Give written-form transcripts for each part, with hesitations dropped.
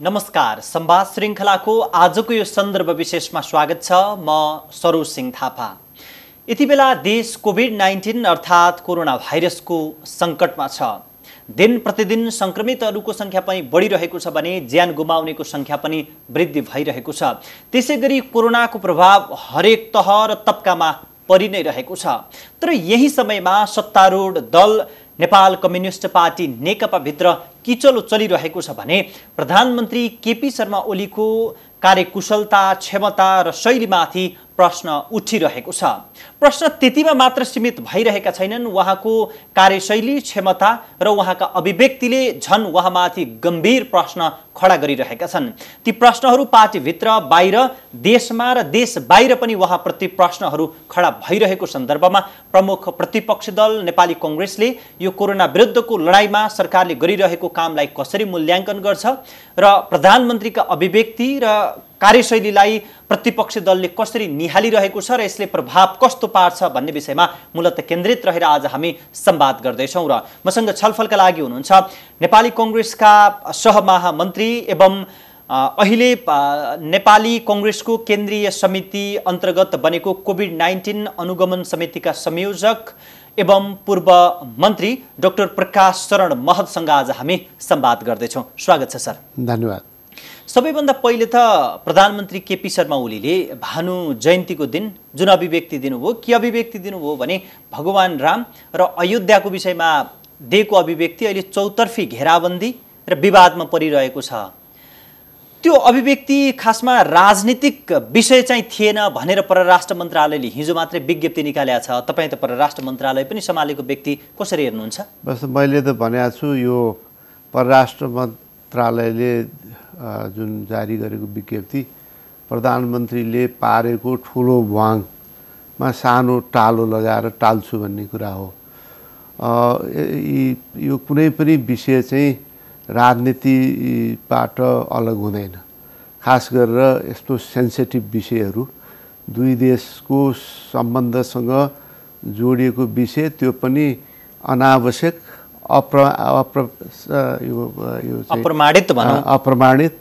नमस्कार, संवाद श्रृङ्खलाको आजको यो सन्दर्भ विशेषमा स्वागत छ। म सरोज सिंह थापा। यति बेला देश कोभिड-19 अर्थात् कोरोना भाइरसको सङ्कटमा छ। दिन प्रतिदिन संक्रमितहरूको सङ्ख्या पनि बढिरहेको छ भने ज्यान गुमाउनेको सङ्ख्या पनि वृद्धि भइरहेको छ। त्यसैगरी कोरोनाको प्रभाव हरेक तह र तबकामा परि नै रहेको छ। तर यही समयमा सत्तारूढ दल नेपाल कम्युनिस्ट पार्टी नेकपा भित्र किचलो चलिरहेको छ भने प्रधानमन्त्री केपी शर्मा ओलीको कार्यकुशलता, क्षमता र शैलीमाथि प्रश्न उठिरहेको छ। प्रश्न त्यतिमा मात्र सीमित भइरहेका छैनन्। उहाँको कार्यशैली, क्षमता र उहाँका अभिव्यक्तिले झन् उहाँमाथि गम्भीर प्रश्न खडा गरिरहेका छन्। ती प्रश्नहरू पार्टीभित्र बाहिर, देशमा र देश बाहिर पनि उहाँप्रति प्रश्नहरू खडा भइरहेको सन्दर्भमा प्रमुख प्रतिपक्षी दल नेपाली कङ्ग्रेसले यो कोरोना विरुद्धको लडाईँमा सरकारले गरिरहेको कामलाई कसरी मूल्याङ्कन गर्छ र प्रधानमन्त्रीका अभिव्यक्ति र कार्यशैलीलाई प्रतिपक्षी दलले कसरी निहालिरहेको छ र यसले प्रभाव कस्तो पार्छ भन्ने विषयमा मूलतः केन्द्रित रहेर आज हामी संवाद गर्दैछौँ। र मसँग छलफलका लागि हुनुहुन्छ नेपाली कङ्ग्रेसका सहमहामन्त्री एवं अहिले नेपाली कङ्ग्रेसको केन्द्रीय समिति अन्तर्गत बनेको कोभिड-19 अनुगमन समितिका संयोजक एवं पूर्व मन्त्री डाक्टर प्रकाश शरण महतसँग आज हामी संवाद गर्दैछौँ। स्वागत छ सर। धन्यवाद। सबैभन्दा पहिले त प्रधानमन्त्री केपी शर्मा ओलीले भानु जयन्तीको दिन जुन अभिव्यक्ति दिनुभयो, के अभिव्यक्ति दिनुभयो भने भगवान राम र अयोध्याको विषयमा दिएको अभिव्यक्ति अहिले चौतर्फी घेराबन्दी र विवादमा परिरहेको छ। त्यो अभिव्यक्ति खासमा राजनीतिक विषय चाहिँ थिएन भनेर परराष्ट्र मन्त्रालयले हिजो मात्रै विज्ञप्ति निकालेको छ। तपाईँ त परराष्ट्र मन्त्रालय पनि सम्हालेको व्यक्ति, कसरी हेर्नुहुन्छ? बस मैले त भनेको छु, यो परराष्ट्र मन्त्रालयले जुन जारी गरेको विज्ञप्ति प्रधानमन्त्रीले पारेको ठुलो भुवाङमा सानो टालो लगाएर टाल्छु भन्ने कुरा हो। यो कुनै पनि विषय चाहिँ राजनीतिबाट अलग हुँदैन। खास गरेर यस्तो सेन्सिटिभ विषयहरू, दुई देशको सम्बन्धसँग जोडिएको विषय, त्यो पनि अनावश्यक अप्रमाणित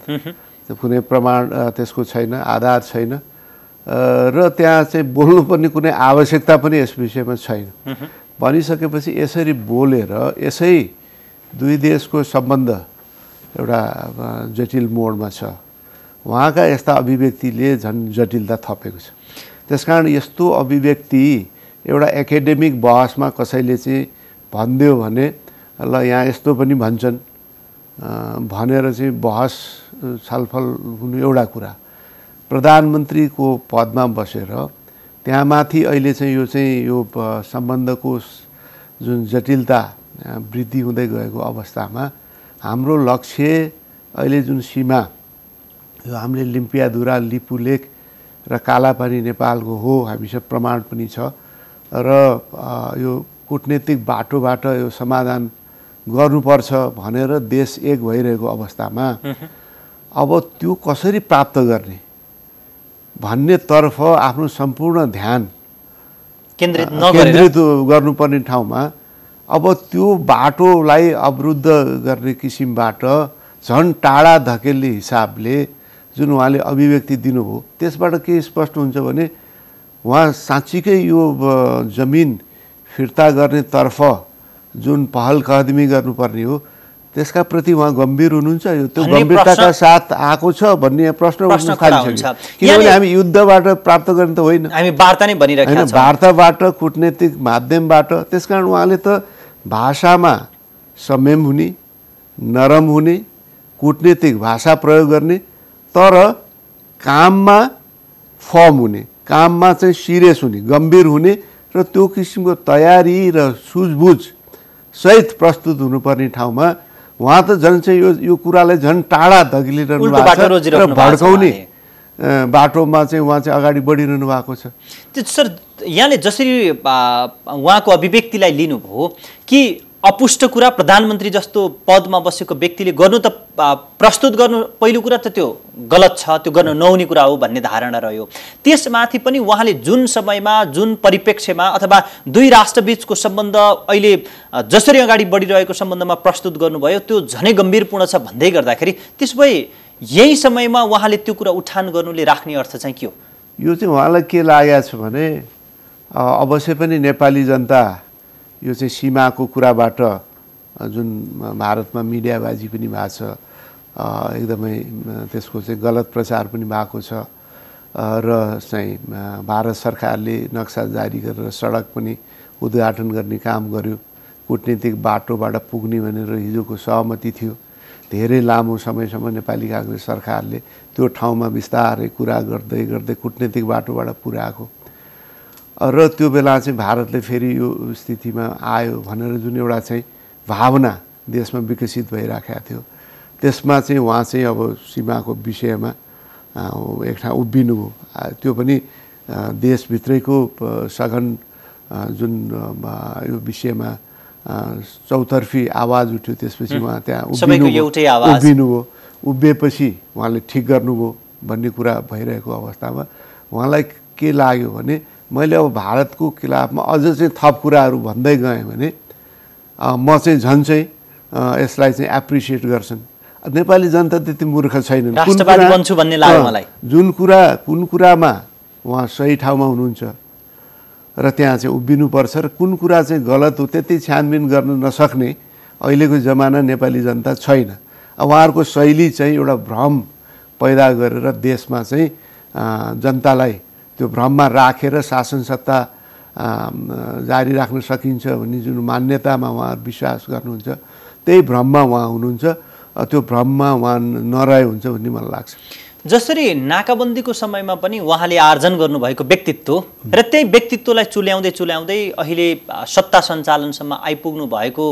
कुनै प्रमाण त्यसको छैन, आधार छैन र त्यहाँ चाहिँ बोल्नुपर्ने कुनै आवश्यकता पनि यस विषयमा छैन भनिसकेपछि यसरी बोलेर यसै दुई देशको सम्बन्ध एउटा जटिल मोडमा छ। उहाँका यस्ता अभिव्यक्तिले झन् जटिलता थपेको छ। त्यसकारण यस्तो अभिव्यक्ति एउटा एकाडेमिक बहसमा कसैले चाहिँ भनिदियो भने ल यहाँ यस्तो पनि भन्छन् भनेर चाहिँ बहस छलफल हुनु एउटा कुरा। प्रधानमन्त्रीको पदमा बसेर त्यहाँ माथि अहिले चाहिँ यो सम्बन्धको जुन जटिलता वृद्धि हुँदै गएको अवस्थामा हाम्रो लक्ष्य अहिले जुन सीमा यो हामीले लिम्पियाधुरा, लिपुलेक र कालापानी नेपालको हो, हामीसँग प्रमाण पनि छ र यो कूटनीतिक बाटोबाट यो समाधान गर्नुपर्छ भनेर देश एक भइरहेको अवस्थामा अब त्यो कसरी प्राप्त गर्ने भन्नेतर्फ आफ्नो सम्पूर्ण ध्यान केन्द्रित गर्नुपर्ने ठाउँमा अब त्यो बाटोलाई अवरुद्ध गर्ने किसिमबाट झन् टाढा धकेल्ने हिसाबले जुन उहाँले अभिव्यक्ति दिनुभयो त्यसबाट के स्पष्ट हुन्छ भने उहाँ साँच्चीकै यो जमिन फिर्ता गर्नेतर्फ जुन पहल कदमी गर्नुपर्ने हो त्यसका प्रति उहाँ गम्भीर हुनुहुन्छ। यो त्यो गम्भीरताका साथ आएको छ भन्ने प्रश्न उठ्न थालिसक्यो। किनभने हामी युद्धबाट प्राप्त गर्ने त होइन, हामी वार्ता नै भनिरहेका छौँ, वार्ताबाट, कूटनीतिक माध्यमबाट। त्यसकारण उहाँले त भाषामा संयम हुने, नरम हुने, कूटनीतिक भाषा प्रयोग गर्ने, तर काममा फर्म हुने, काममा चाहिँ सिरियस हुने, गम्भीर हुने र त्यो किसिमको तयारी र सुझबुझ सहित प्रस्तुत हुनुपर्ने ठाउँमा उहाँ त झन् चाहिँ यो कुरालाई झन् टाढा धकेलिरहनु भएको छ र भड्काउने बाटोमा चाहिँ उहाँ चाहिँ अगाडि बढिरहनु भएको छ। सर, यहाँले जसरी उहाँको अभिव्यक्तिलाई लिनुभयो कि अपुष्ट कुरा प्रधानमन्त्री जस्तो पदमा बसेको व्यक्तिले गर्नु त प्रस्तुत गर्नु पहिलो कुरा त त्यो गलत छ, त्यो गर्न नहुने कुरा हो भन्ने धारणा रह्यो। त्यसमाथि पनि उहाँले जुन समयमा, जुन परिप्रेक्ष्यमा अथवा दुई राष्ट्रबीचको सम्बन्ध अहिले जसरी अगाडि बढिरहेको सम्बन्धमा प्रस्तुत गर्नुभयो त्यो झनै गम्भीरपूर्ण छ भन्दै गर्दाखेरि त्यसो भए यही समयमा उहाँले त्यो कुरा उठान गर्नुले राख्ने अर्थ चाहिँ के हो? यो चाहिँ उहाँलाई के लागेको छ भने अवश्य पनि नेपाली जनता यो चाहिँ सीमाको कुराबाट जुन भारतमा मिडियाबाजी पनि भएको छ, एकदमै त्यसको चाहिँ गलत प्रचार पनि भएको छ र चाहिँ भारत सरकारले नक्सा जारी गरेर सडक पनि उद्घाटन गर्ने काम गर्यो, कूटनीतिक बाटोबाट पुग्ने भनेर हिजोको सहमति थियो। धेरै लामो समयसम्म नेपाली काङ्ग्रेस सरकारले त्यो ठाउँमा बिस्तारै कुरा गर्दै गर्दै कूटनीतिक बाटोबाट पुर्याएको र त्यो बेला चाहिँ भारतले फेरि यो स्थितिमा आयो भनेर जुन एउटा चाहिँ भावना देशमा विकसित भइराखेको थियो, त्यसमा चाहिँ उहाँ चाहिँ अब सीमाको विषयमा एक ठाउँ उभिनु हो। त्यो पनि देशभित्रैको सघन जुन यो विषयमा चौतर्फी आवाज उठ्यो, त्यसपछि उहाँ त्यहाँ उभिनु हो। उभिएपछि उहाँले ठिक गर्नुभयो भन्ने कुरा भइरहेको अवस्थामा उहाँलाई के लाग्यो भने मैले अब भारतको खिलाफमा अझ चाहिँ थप कुराहरू भन्दै गएँ भने म चाहिँ झन् चाहिँ यसलाई चाहिँ एप्रिसिएट गर्छन्। नेपाली जनता त्यति मूर्ख छैनन्, राष्ट्रवादी बन्छु भन्ने लाग्यो मलाई। कुन कुरामा उहाँ सही ठाउँमा हुनुहुन्छ र त्यहाँ चाहिँ उभिनुपर्छ र कुन कुरा चाहिँ गलत हो त्यति छानबिन गर्न नसक्ने अहिलेको जमाना नेपाली जनता छैन। उहाँहरूको शैली चाहिँ एउटा भ्रम पैदा गरेर देशमा चाहिँ जनतालाई त्यो भ्रममा राखेर शासन सत्ता जारी राख्न सकिन्छ भन्ने जुन मान्यतामा उहाँहरू विश्वास गर्नुहुन्छ, त्यही भ्रममा उहाँ हुनुहुन्छ। त्यो भ्रममा उहाँ नरहे हुन्छ भन्ने मलाई लाग्छ। जसरी नाकाबन्दीको समयमा पनि उहाँले आर्जन गर्नुभएको व्यक्तित्व र त्यही व्यक्तित्वलाई चुल्याउँदै अहिले सत्ता सञ्चालनसम्म आइपुग्नु भएको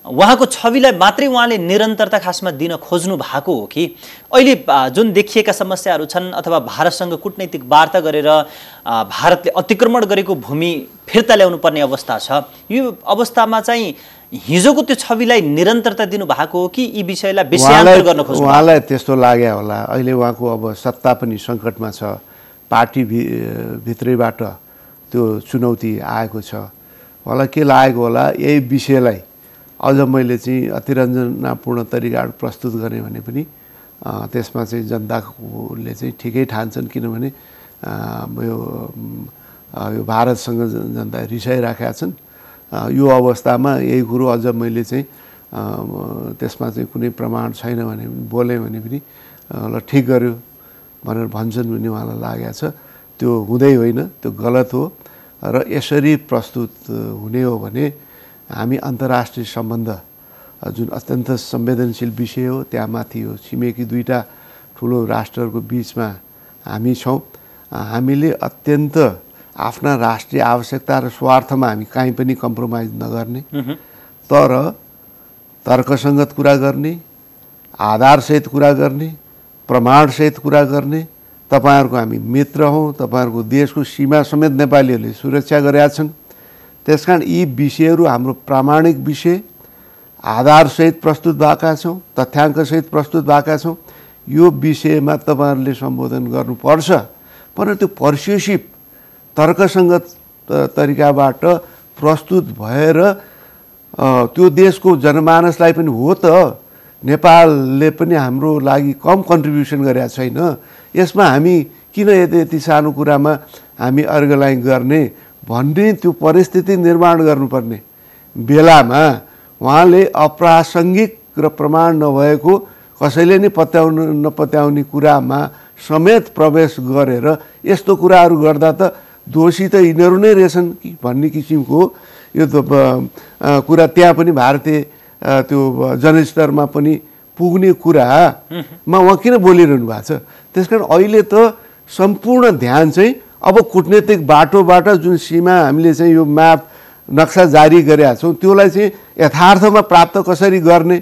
उहाँको छविलाई मात्रै उहाँले निरन्तरता खासमा दिन खोज्नु भएको हो कि अहिले जुन देखिएका समस्याहरू छन् अथवा भारतसँग कूटनैतिक वार्ता गरेर भारतले अतिक्रमण गरेको भूमि फिर्ता ल्याउनु पर्ने अवस्था छ, यो अवस्थामा चाहिँ हिजोको त्यो छविलाई निरन्तरता दिनु भएको हो कि यी विषयलाई विषयान्तर गर्न खोज्नु? उहाँलाई त्यस्तो लाग्यो होला। अहिले उहाँको अब सत्ता पनि सङ्कटमा छ, पार्टी भित्रैबाट त्यो चुनौती आएको छ। उहाँलाई के लागेको होला, यही विषयलाई अझ मैले चाहिँ अतिरञ्जनापूर्ण तरिकाबाट प्रस्तुत गरेँ भने पनि त्यसमा चाहिँ जनताले चाहिँ ठिकै ठान्छन्, किनभने यो भारतसँग जनता रिसाइराखेका छन्। यो अवस्थामा यही कुरो अझ मैले चाहिँ त्यसमा चाहिँ कुनै प्रमाण छैन भने बोलेँ भने पनि ल ठिक गर्यो भनेर भन्छन् भन्ने उहाँलाई लागेको छ। त्यो हुँदै होइन, त्यो गलत हो र यसरी प्रस्तुत हुने हो भने हामी अन्तर्राष्ट्रिय सम्बन्ध जुन अत्यन्त संवेदनशील विषय हो, त्यहाँ माथि यो छिमेकी दुईटा ठुलो राष्ट्रहरूको बिचमा हामी छौँ। हामीले अत्यन्त आफ्ना राष्ट्रिय आवश्यकता र स्वार्थमा हामी कहीँ पनि कम्प्रोमाइज नगर्ने, तर तर्कसङ्गत कुरा गर्ने, आधारसहित कुरा गर्ने, प्रमाणसहित कुरा गर्ने। तपाईँहरूको हामी मित्र हौँ, तपाईँहरूको देशको सीमा समेत नेपालीहरूले सुरक्षा गरेका छन्। त्यसकारण यी विषयहरू हाम्रो प्रामाणिक विषय, आधारसहित प्रस्तुत भएका छौँ, तथ्याङ्कसहित प्रस्तुत भएका छौँ। यो विषयमा तपाईँहरूले सम्बोधन गर्नुपर्छ, तर त्यो पर्स्युसिभ तर्कसङ्गत तरिकाबाट प्रस्तुत भएर त्यो देशको जनमानसलाई पनि हो त नेपालले पनि हाम्रो लागि कम कन्ट्रिब्युसन गरेका छैन, यसमा हामी किन यति सानो कुरामा हामी अर्गलाइन गर्ने भन्ने त्यो परिस्थिति निर्माण गर्नुपर्ने बेलामा उहाँले अप्रासङ्गिक र प्रमाण नभएको कसैले नै नपत्याउने कुरामा समेत प्रवेश गरेर यस्तो कुराहरू गर्दा त दोषी त यिनीहरू नै रहेछन् कि भन्ने किसिमको यो त कुरा त्यहाँ पनि भारतीय त्यो जनस्तरमा पनि पुग्ने कुरामा उहाँ किन बोलिरहनु भएको छ? त्यसकारण अहिले त सम्पूर्ण ध्यान चाहिँ अब कूटनीतिक बाटोबाट जुन सीमा हामीले चाहिँ यो म्याप नक्सा जारी गरेका छौँ त्योलाई चाहिँ यथार्थमा प्राप्त कसरी गर्ने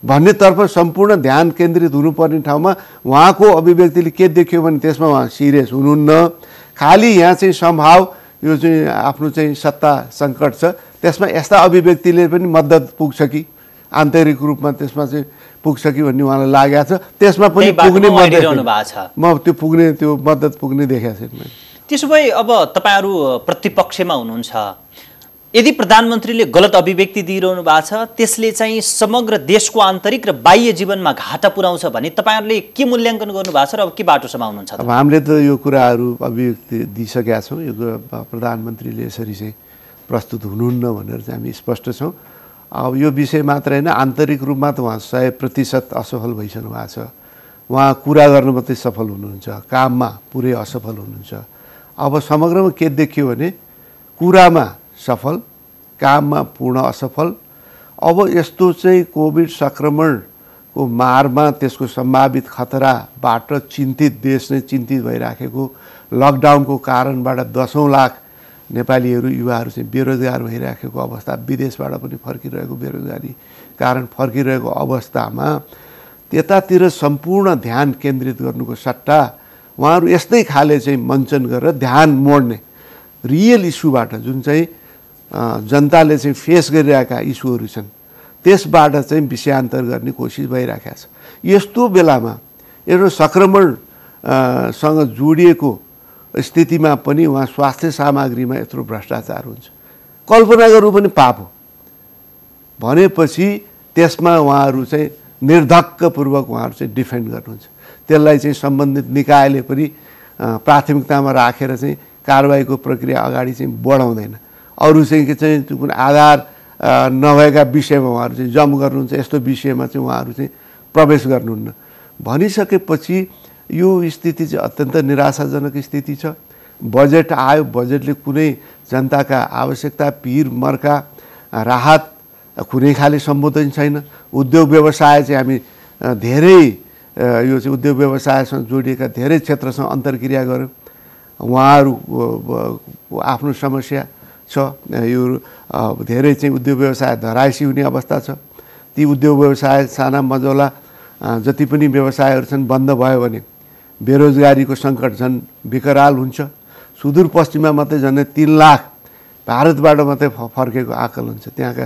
भन्नेतर्फ सम्पूर्ण ध्यान केन्द्रित हुनुपर्ने ठाउँमा उहाँको अभिव्यक्तिले के देख्यो भने त्यसमा उहाँ सिरियस हुनुहुन्न। खालि यहाँ चाहिँ सम्भाव यो चाहिँ आफ्नो चाहिँ सत्ता सङ्कट छ, त्यसमा यस्ता अभिव्यक्तिले पनि मद्दत पुग्छ कि आन्तरिक रूपमा त्यसमा चाहिँ पुग्छ कि भन्ने उहाँलाई लागेको छ। त्यसमा पनि पुग्ने म त्यो पुग्ने त्यो मद्दत पुग्ने देखेको छैन। त्यसो भए अब तपाईँहरू प्रतिपक्षमा हुनुहुन्छ, यदि प्रधानमन्त्रीले गलत अभिव्यक्ति दिइरहनु भएको छ त्यसले चाहिँ समग्र देशको आन्तरिक र बाह्य जीवनमा घाटा पुर्याउँछ भने तपाईहरुले के मूल्याङ्कन गर्नुभएको छ र अब के बाटो समाउनुहुन्छ? अब हामीले त यो कुराहरू अभिव्यक्ति दिइसकेका छौँ। यो प्रधानमन्त्रीले यसरी चाहिँ प्रस्तुत हुनुहुन्न भनेर चाहिँ हामी स्पष्ट छौँ। अब यो विषय मात्र होइन, आन्तरिक रूपमा त उहाँ 100% असफल भइसक्नु भएको छ। उहाँ कुरा गर्न मात्रै सफल हुनुहुन्छ, काममा पुरै असफल हुनुहुन्छ। अब समग्रमा के देखियो भने कुरामा सफल, काममा पूर्ण असफल। अब यस्तो चाहिँ कोभिड संक्रमणको मारमा त्यसको सम्भावित खतराबाट चिन्तित देश नै चिन्तित भइराखेको, लकडाउनको कारणबाट 10औं लाख नेपालीहरू युवाहरू चाहिँ बेरोजगार भइराखेको अवस्था, विदेशबाट पनि फर्किरहेको बेरोजगारी कारण फर्किरहेको अवस्थामा त्यतातिर सम्पूर्ण ध्यान केन्द्रित गर्नुको सट्टा उहाँहरू यस्तै खाले चाहिँ मञ्चन गरेर ध्यान मोड्ने रियल इस्युबाट, जुन चाहिँ जनताले चाहिँ फेस गरिरहेका इस्युहरू छन् त्यसबाट चाहिँ विषयान्तर गर्ने कोसिस भइरहेको छ। यस्तो बेलामा एउटा संक्रमणसँग जोडिएको स्थितिमा पनि उहाँ स्वास्थ्य सामग्रीमा यत्रो भ्रष्टाचार हुन्छ, कल्पना गर्नु पनि पाप हो भनेपछि त्यसमा उहाँहरू चाहिँ निर्धक्कपूर्वक उहाँहरू चाहिँ डिफेन्ड गर्नुहुन्छ। त्यसलाई चाहिँ सम्बन्धित निकायले पनि प्राथमिकतामा राखेर चाहिँ कारबाहीको प्रक्रिया अगाडि चाहिँ बढाउँदैन। अरू चाहिँ के चाहिँ कुन आधार नभएका विषयमा उहाँहरू चाहिँ जम्प गर्नुहुन्छ, यस्तो विषयमा चाहिँ उहाँहरू चाहिँ प्रवेश गर्नुहुन्न भनिसकेपछि यो स्थिति चाहिँ अत्यन्त निराशाजनक स्थिति छ। बजेट आयो, बजेटले कुनै जनताका आवश्यकता, पीर मर्का, राहत कुनै खाले सम्बोधन छैन। उद्योग व्यवसाय चाहिँ हामी धेरै यो चाहिँ उद्योग व्यवसायसँग जोडिएका धेरै क्षेत्रसँग अन्तर्क्रिया गऱ्यौँ। उहाँहरू आफ्नो समस्या छ, यो धेरै चाहिँ उद्योग व्यवसाय धराइसी हुने अवस्था छ। ती उद्योग व्यवसाय साना मझौला जति पनि व्यवसायहरू छन् बन्द भयो भने बेरोजगारीको सङ्कट झन् विकराल हुन्छ। सुदूरपश्चिममा मात्रै झन्डै 3 लाख भारतबाट मात्रै फर्केको आकलन छ। त्यहाँका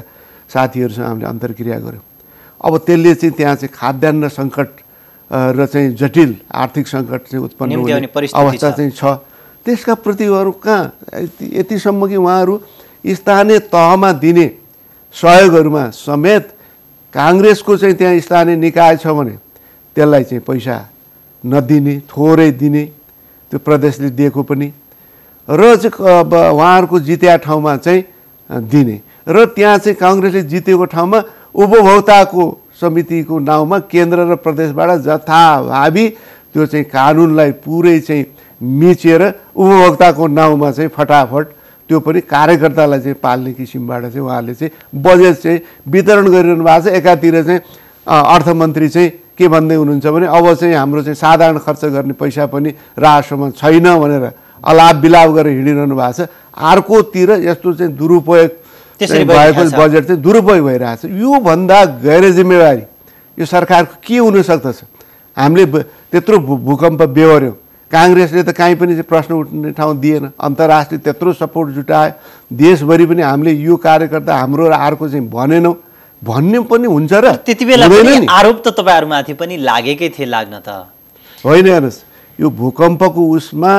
साथीहरूसँग हामीले अन्तर्क्रिया गऱ्यौँ। अब त्यसले चाहिँ त्यहाँ चाहिँ खाद्यान्न सङ्कट र चाहिँ जटिल आर्थिक सङ्कट चाहिँ उत्पन्न हुने अवस्था चाहिँ छ। त्यसका प्रति उहाँहरू कहाँ यतिसम्म कि उहाँहरू स्थानीय तहमा दिने सहयोगहरूमा समेत काङ्ग्रेसको चाहिँ त्यहाँ स्थानीय निकाय छ भने त्यसलाई चाहिँ पैसा नदिने, थोरै दिने, त्यो प्रदेशले दिएको पनि, र चाहिँ उहाँहरूको जितेका ठाउँमा चाहिँ दिने, र त्यहाँ चाहिँ काङ्ग्रेसले जितेको ठाउँमा उपभोक्ताको समितिको नाउँमा केन्द्र र प्रदेशबाट जथाभावी त्यो चाहिँ कानुनलाई पुरै चाहिँ मिचेर उपभोक्ताको नाउँमा चाहिँ फटाफट त्यो पनि कार्यकर्तालाई चाहिँ पाल्ने किसिमबाट चाहिँ उहाँले चाहिँ बजेट चाहिँ वितरण गरिरहनु भएको छ। एकातिर चाहिँ अर्थमन्त्री चाहिँ के भन्दै हुनुहुन्छ भने अब चाहिँ हाम्रो चाहिँ साधारण खर्च गर्ने पैसा पनि राजस्वमा छैन भनेर अलाप बिलाप गरेर हिँडिरहनु भएको छ। अर्कोतिर यस्तो चाहिँ दुरुपयोग भएको बजेट चाहिँ दुरुपयोग भइरहेको छ। योभन्दा गैर जिम्मेवारी यो सरकारको के हुन सक्दछ? हामीले त्यत्रो भूकम्प बेहोर्यौँ, काङ्ग्रेसले त कहीँ पनि प्रश्न उठ्ने ठाउँ दिएन, अन्तर्राष्ट्रिय त्यत्रो सपोर्ट जुटायो, देशभरि पनि हामीले यो कार्यकर्ता हाम्रो र अर्को चाहिँ भनेनौँ भन्ने पनि हुन्छ र त्यति बेला आरोप त तपाईँहरूमाथि पनि लागेकै थिए लाग्न त होइन। हेर्नुहोस्, यो भूकम्पको उसमा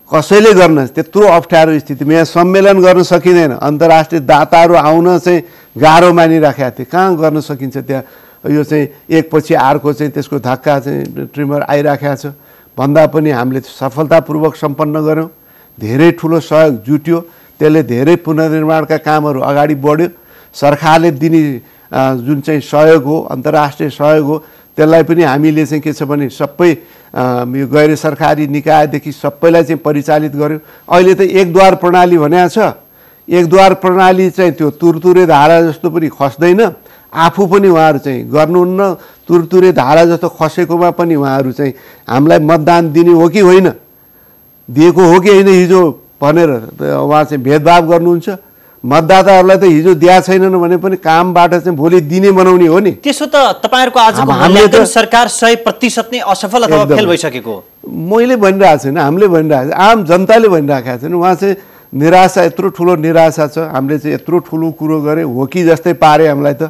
कसैले गर्न त्यत्रो अप्ठ्यारो स्थितिमा यहाँ सम्मेलन गर्न सकिँदैन, अन्तर्राष्ट्रिय दाताहरू आउन चाहिँ गाह्रो मानिराखेका थिए, कहाँ गर्न सकिन्छ? त्यहाँ यो चाहिँ एकपछि अर्को चाहिँ त्यसको धक्का चाहिँ ट्रिमर आइराखेको छ भन्दा पनि हामीले सफलतापूर्वक सम्पन्न गऱ्यौँ। धेरै ठुलो सहयोग जुट्यो, त्यसले धेरै पुनर्निर्माणका कामहरू अगाडि बढ्यो। सरकारले दिने जुन चाहिँ सहयोग हो, अन्तर्राष्ट्रिय सहयोग हो, त्यसलाई पनि हामीले चाहिँ के छ भने सबै यो गैर सरकारी निकायदेखि सबैलाई चाहिँ परिचालित गर्यो। अहिले त एकद्वार प्रणाली भनेको छ, एकद्वार प्रणाली चाहिँ त्यो तुरतुरे धारा जस्तो पनि खस्दैन, आफू पनि उहाँहरू चाहिँ गर्नुहुन्न। तुरतुरे धारा जस्तो खसेकोमा पनि उहाँहरू चाहिँ हामीलाई मतदान दिने हो कि होइन, दिएको हो कि होइन हिजो भनेर उहाँ चाहिँ भेदभाव गर्नुहुन्छ। मतदाताहरूलाई त हिजो दिया छैनन् भने पनि कामबाट चाहिँ भोलि दिने बनाउने हो नि। त्यसो त तपाईँहरूको आजको मूल्याङ्कन सरकार 100% नै असफल अथवा फेल भइसकेको हो? मैले भनिरहेको छैन, हामीले भनिरहेको छ, आम जनताले भनिरहेका छन्। उहाँ चाहिँ निराशा, यत्रो ठुलो निराशा छ। हामीले चाहिँ यत्रो ठुलो कुरो गरे, हो कि जस्तै पारे, हामीलाई त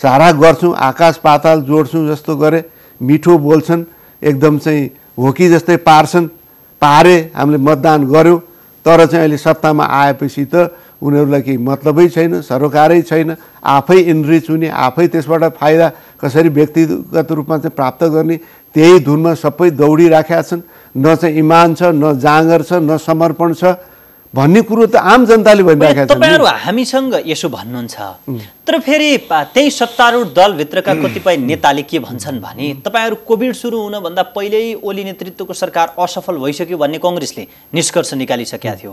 सारा गर्छौँ, आकाश पाताल जोड्छौँ जस्तो गरे, मिठो बोल्छन्, एकदम चाहिँ हो कि जस्तै पार्छन्, पारे, हामीले मतदान गऱ्यौँ। तर चाहिँ अहिले सत्तामा आएपछि त उनीहरूलाई केही मतलबै छैन, सरोकारै छैन, आफै इनरिच हुने, आफै त्यसबाट फाइदा कसरी व्यक्तिगत रूपमा चाहिँ प्राप्त गर्ने त्यही धुनमा सबै दौडिराखेका छन्। न चाहिँ इमान छ, न जाँगर छ, न समर्पण छ भन्ने कुरो त आम जनताले भनिराखेका छन्। तपाईहरु हामीसँग यसो भन्नुहुन्छ, तर फेरि त्यही सत्तारूढ दलभित्रका कतिपय नेताले के भन्छन् भने तपाईहरु कोभिड सुरु हुनभन्दा पहिल्यै ओली नेतृत्वको सरकार असफल भइसक्यो भन्ने कांग्रेसले निष्कर्ष निकालिसकेका थियो।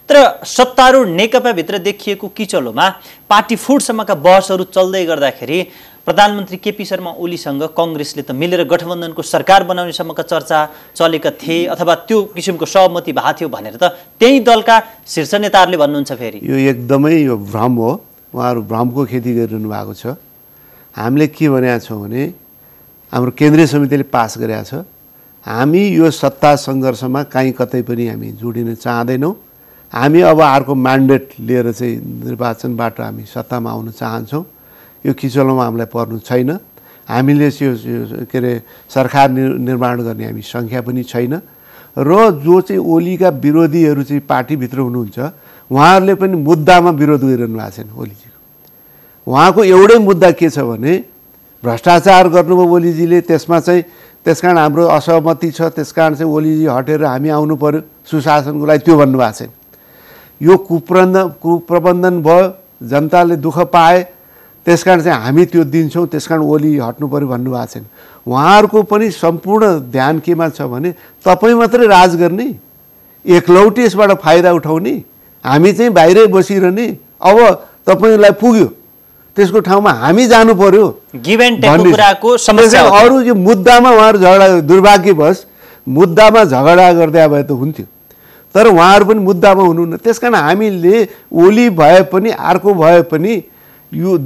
तर सत्तारूढ नेकपाभित्र देखिएको किचलोमा पार्टी फुटसम्मका बहसहरू चल्दै गर्दाखेरि प्रधानमन्त्री केपी शर्मा ओलीसँग कांग्रेसले त मिलेर गठबन्धनको सरकार बनाउनेसम्मका चर्चा चलेका थिए अथवा त्यो किसिमको सहमति भएको थियो भनेर त त्यही दलका शीर्ष नेताहरूले भन्नुहुन्छ। फेरि यो एकदमै यो भ्रम हो, उहाँहरू भ्रमको खेती गरिरहनु भएको छ। हामीले के भनेका छौँ भने हाम्रो केन्द्रीय समितिले पास गरेका छ, हामी यो सत्ता सङ्घर्षमा कहीँ कतै पनि हामी जोडिन चाहँदैनौँ। हामी अब अर्को म्यान्डेट लिएर चाहिँ निर्वाचनबाट हामी सत्तामा आउन चाहन्छौँ। यो किचलोमा हामीलाई पर्नु छैन। हामीले यो के अरे सरकार निर्माण गर्ने हामी सङ्ख्या पनि छैन। र जो चाहिँ ओलीका विरोधीहरू चाहिँ पार्टीभित्र हुनुहुन्छ उहाँहरूले पनि मुद्दामा विरोध गरिरहनु भएको छैन ओलीजीको। उहाँको एउटै मुद्दा के छ भने भ्रष्टाचार गर्नुभयो ओलीजीले, त्यसमा चाहिँ त्यसकारण हाम्रो असहमति छ, त्यसकारण चाहिँ ओलीजी हटेर हामी आउनु पर्यो सुशासनको लागि, त्यो भन्नुभएको छैन। यो कुप्रबन्धन भयो, जनताले दुःख पाए, त्यसकारण चाहिँ हामी त्यो दिन्छौँ, त्यसकारण ओली हट्नु पर्यो भन्नुभएको छैन। उहाँहरूको पनि सम्पूर्ण ध्यान केमा छ भने तपाईँ मात्रै राज गर्ने, एकलौटी यसबाट फाइदा उठाउने, हामी चाहिँ बाहिरै बसिरहने, अब तपाईँलाई पुग्यो त्यसको ठाउँमा हामी जानु पर्यो अरू यो मुद्दामा उहाँहरू झगडा, दुर्भाग्यवश मुद्दामा झगडा गर्दै भए त हुन्थ्यो, तर उहाँहरू पनि मुद्दामा हुनुहुन्न। त्यसकारण हामीले ओली भए पनि अर्को भए पनि यो